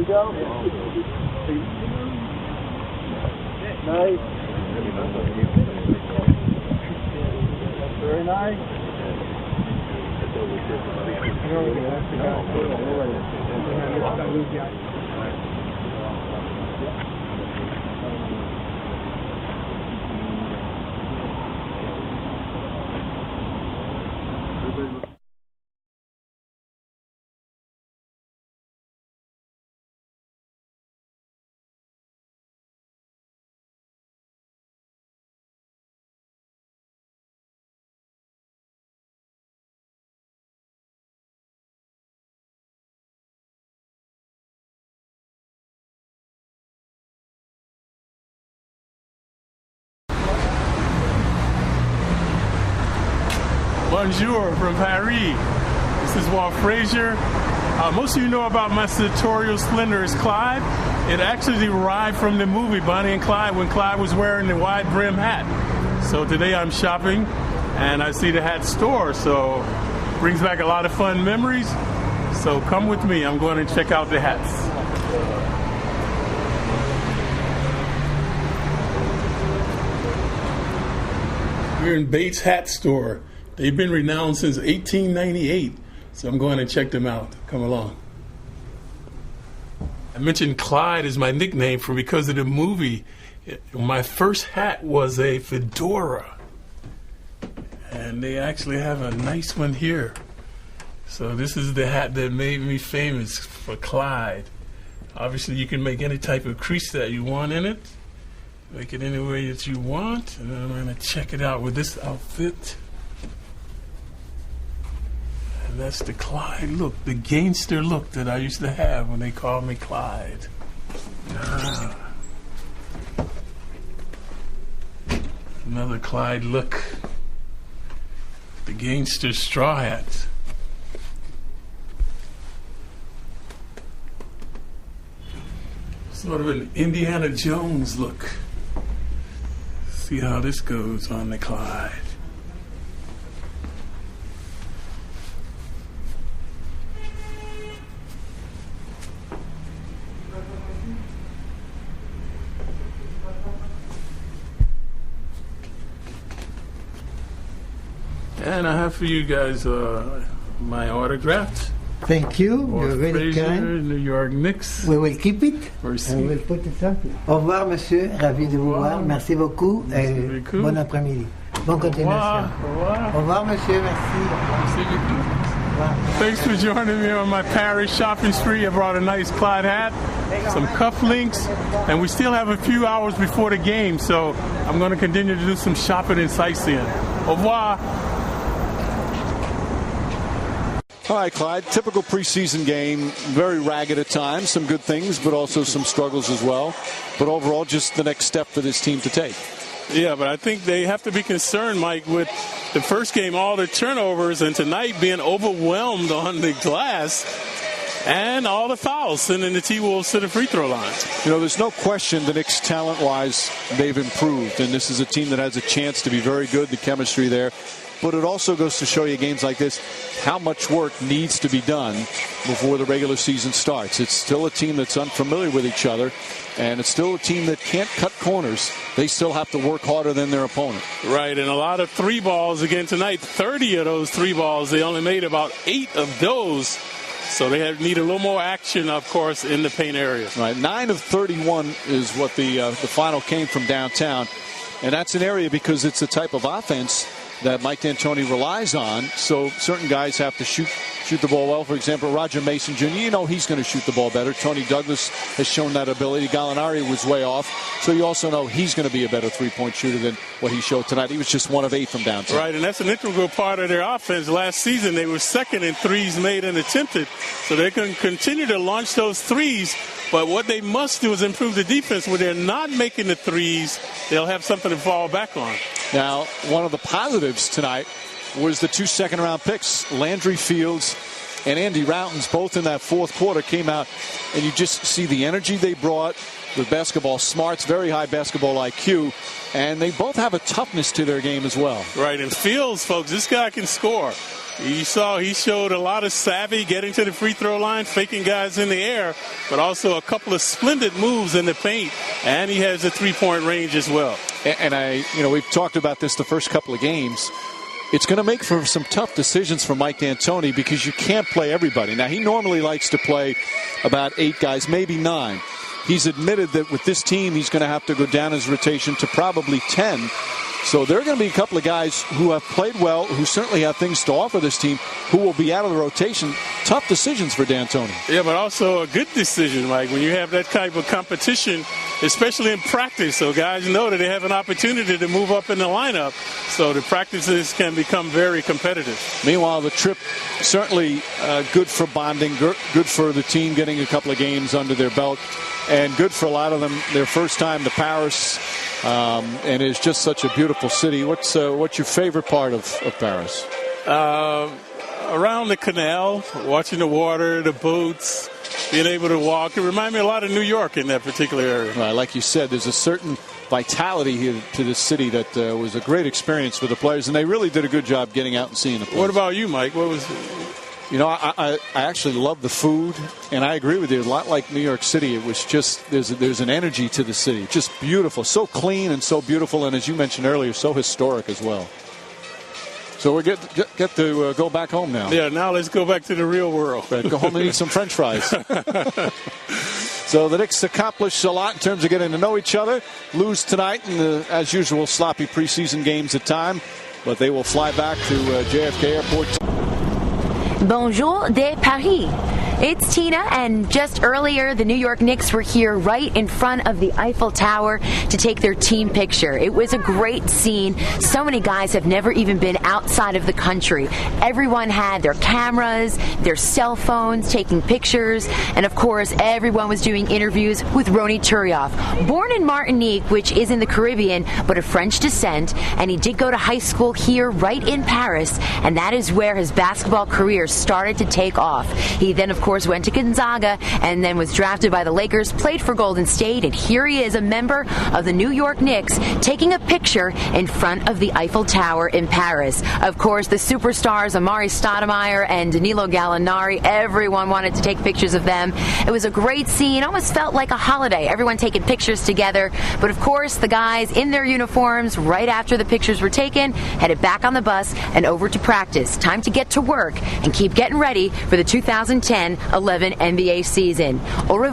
we go. Nice. Very nice. Bonjour from Paris. This is Walt Frazier. Most of you know about my sartorial slender is Clyde. It actually derived from the movie Bonnie and Clyde when Clyde was wearing the wide brim hat. So today I'm shopping and I see the hat store, so it brings back a lot of fun memories. So come with me, I'm going to check out the hats. We're in Bates Hat Store. They've been renowned since 1898, so I'm going to check them out. Come along. I mentioned Clyde as my nickname because of the movie. My first hat was a fedora, and they actually have a nice one here. So this is the hat that made me famous for Clyde. Obviously, you can make any type of crease that you want in it. Make it any way that you want, and I'm going to check it out with this outfit. And that's the Clyde look, the gangster look that I used to have when they called me Clyde. Another Clyde look. The gangster straw hat. Sort of an Indiana Jones look. See how this goes on the Clyde. And I have for you guys my autograph. Thank you. You're very Frazier, kind. New York Knicks. We will keep it. Merci. And we will put it up. Au revoir, monsieur. Ravi de vous voir. Merci beaucoup. Et bon après-midi. Bonne continuation. Au revoir, monsieur. Merci. Thanks for joining me on my Paris shopping spree. I brought a nice Clyde hat, some cufflinks, and we still have a few hours before the game, so I'm going to continue to do some shopping and sightseeing. Au revoir. All right, Clyde, typical preseason game, very ragged at times, some good things, but also some struggles as well. But overall, just the next step for this team to take. Yeah, but I think they have to be concerned, Mike, with the first game, all the turnovers, and tonight being overwhelmed on the glass and all the fouls, sending the T-Wolves to the free throw line. You know, there's no question the Knicks, talent-wise, they've improved, and this is a team that has a chance to be very good, the chemistry there. But it also goes to show you games like this, how much work needs to be done before the regular season starts. It's still a team that's unfamiliar with each other, and it's still a team that can't cut corners. They still have to work harder than their opponent. Right, and a lot of three balls again tonight. 30 of those three balls, they only made about 8 of those. So they need a little more action, of course, in the paint area. Right, 9 of 31 is what the final came from downtown. And that's an area because it's the type of offense that Mike D'Antoni relies on. So certain guys have to shoot the ball well. For example, Roger Mason Jr., you know he's going to shoot the ball better. Tony Douglas has shown that ability. Gallinari was way off. So you also know he's going to be a better three-point shooter than what he showed tonight. He was just 1 of 8 from downtown. Right, and that's an integral part of their offense. Last season, they were second in threes made and attempted. So they can continue to launch those threes. But what they must do is improve the defense. When they're not making the threes, they'll have something to fall back on. Now, one of the positives tonight was the 2 second-round picks, Landry Fields and Andy Routins, both in that fourth quarter came out, and you just see the energy they brought, the basketball smarts, very high basketball IQ, and they both have a toughness to their game as well. Right, and Fields, folks, this guy can score. You saw he showed a lot of savvy getting to the free throw line, faking guys in the air, but also a couple of splendid moves in the paint, and he has a three-point range as well. And we've talked about this the first couple of games. It's going to make for some tough decisions for Mike D'Antoni because you can't play everybody. Now, he normally likes to play about 8 guys, maybe 9. He's admitted that with this team, he's going to have to go down his rotation to probably 10. So there are going to be a couple of guys who have played well, who certainly have things to offer this team, who will be out of the rotation. Tough decisions for D'Antoni. Yeah, but also a good decision, Mike, when you have that type of competition, especially in practice. So guys know that they have an opportunity to move up in the lineup. So the practices can become very competitive. Meanwhile, the trip certainly good for bonding, good for the team getting a couple of games under their belt, and good for a lot of them, their first time to Paris. And it's just such a beautiful city. What's your favorite part of Paris? Around the canal, watching the water, the boats, being able to walk. It reminds me a lot of New York in that particular area. Right, like you said, there's a certain vitality here to this city that was a great experience for the players, and they really did a good job getting out and seeing the place. What about you, Mike? What was? I actually love the food, and I agree with you. A lot like New York City, it was just there's an energy to the city, just beautiful, so clean and so beautiful, and as you mentioned earlier, so historic as well. So we get to go back home now. Yeah, now let's go back to the real world. Right, go home and eat some French fries. So the Knicks accomplished a lot in terms of getting to know each other. Lose tonight in the, as usual, sloppy preseason games at time, but they will fly back to JFK Airport. Bonjour de Paris. It's Tina, and just earlier the New York Knicks were here right in front of the Eiffel Tower to take their team picture. It was a great scene. So many guys have never even been outside of the country. Everyone had their cameras, their cell phones, taking pictures, and of course everyone was doing interviews with Ronny Turiaf. Born in Martinique, which is in the Caribbean, but of French descent, and he did go to high school here right in Paris, and that is where his basketball career started to take off. He then, of course, went to Gonzaga and then was drafted by the Lakers, played for Golden State, and here he is, a member of the New York Knicks, taking a picture in front of the Eiffel Tower in Paris. Of course, the superstars Amari Stoudemire and Danilo Gallinari, everyone wanted to take pictures of them. It was a great scene, almost felt like a holiday, everyone taking pictures together. But of course, the guys in their uniforms, right after the pictures were taken, headed back on the bus and over to practice. Time to get to work and keep getting ready for the 2010-11 NBA season. Au revoir.